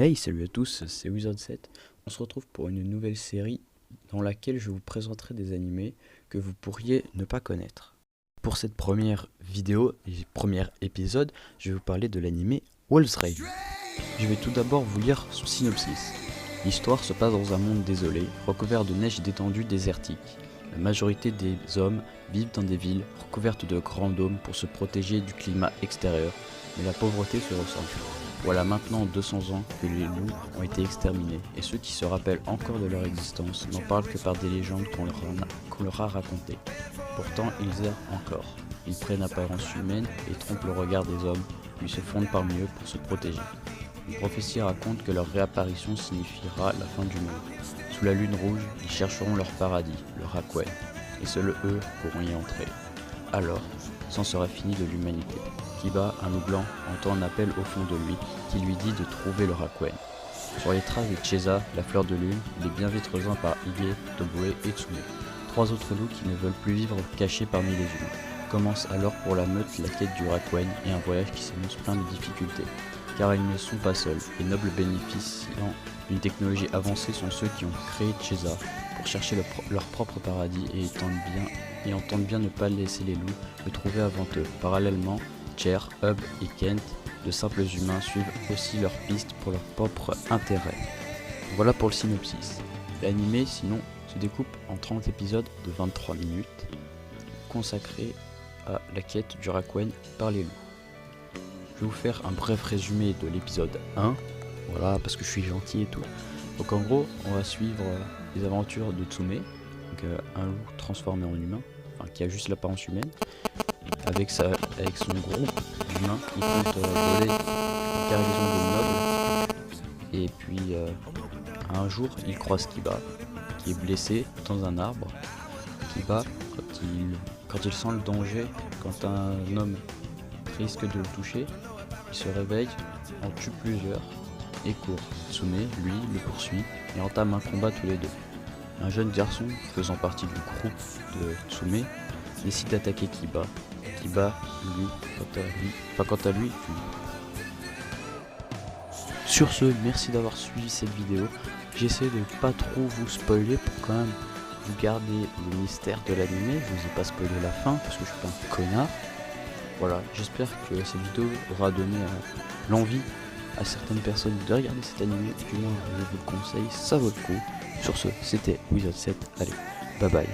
Hey, salut à tous, c'est Wizard7. On se retrouve pour une nouvelle série dans laquelle je vous présenterai des animés que vous pourriez ne pas connaître. Pour cette première vidéo et premier épisode, je vais vous parler de l'animé Wolf's Raid. Je vais tout d'abord vous lire son synopsis. L'histoire se passe dans un monde désolé, recouvert de neige détendue désertique. La majorité des hommes vivent dans des villes recouvertes de grands dômes pour se protéger du climat extérieur, mais la pauvreté se ressent. Voilà maintenant 200 ans que les loups ont été exterminés, et ceux qui se rappellent encore de leur existence n'en parlent que par des légendes qu'on leur a racontées. Pourtant, ils errent encore. Ils prennent apparence humaine et trompent le regard des hommes, puis se fondent parmi eux pour se protéger. Une prophétie raconte que leur réapparition signifiera la fin du monde. Sous la lune rouge, ils chercheront leur paradis, le Rakwen, et seuls eux pourront y entrer. Alors, c'en sera fini de l'humanité. Kiba, un loup blanc, entend un appel au fond de lui qui lui dit de trouver le Rakwen. Sur les traces de Cheza, la fleur de lune, il est bien vite rejoint par Hige, Tobue et Tsume. Trois autres loups qui ne veulent plus vivre cachés parmi les humains. Commence alors pour la meute la quête du Rakwen et un voyage qui s'annonce plein de difficultés. Car ils ne sont pas seuls, les nobles bénéficiant d'une technologie avancée sont ceux qui ont créé Cheza pour chercher leur propre paradis et entendent bien ne pas laisser les loups le trouver avant eux. Parallèlement, Cher, Hub et Kent, de simples humains, suivent aussi leurs pistes pour leur propre intérêt. Voilà pour le synopsis. L'animé, sinon, se découpe en 30 épisodes de 23 minutes, consacrés à la quête du Rakwen par les loups. Je vais vous faire un bref résumé de l'épisode 1, voilà, parce que je suis gentil et tout. Donc en gros, on va suivre les aventures de Tsume, donc un loup transformé en humain, enfin qui a juste l'apparence humaine. Avec son groupe d'humains, il compte voler une cargaison de nobles. Et puis un jour, il croise Kiba, qui est blessé dans un arbre. Kiba, quand il sent le danger, quand un homme risque de le toucher, il se réveille, en tue plusieurs et court. Tsume, lui, le poursuit et entame un combat tous les deux. Un jeune garçon, faisant partie du groupe de Tsume, décide d'attaquer Kiba. Kiba, lui, quant à lui, tue. Sur ce, merci d'avoir suivi cette vidéo. J'essaie de pas trop vous spoiler pour quand même vous garder le mystère de l'animé. Je vous ai pas spoilé la fin parce que je suis pas un connard. Voilà, j'espère que cette vidéo aura donné l'envie à certaines personnes de regarder cet animé. Du moins, je vous le conseille, ça vaut le coup. Sur ce, c'était Wizard7. Allez, bye bye.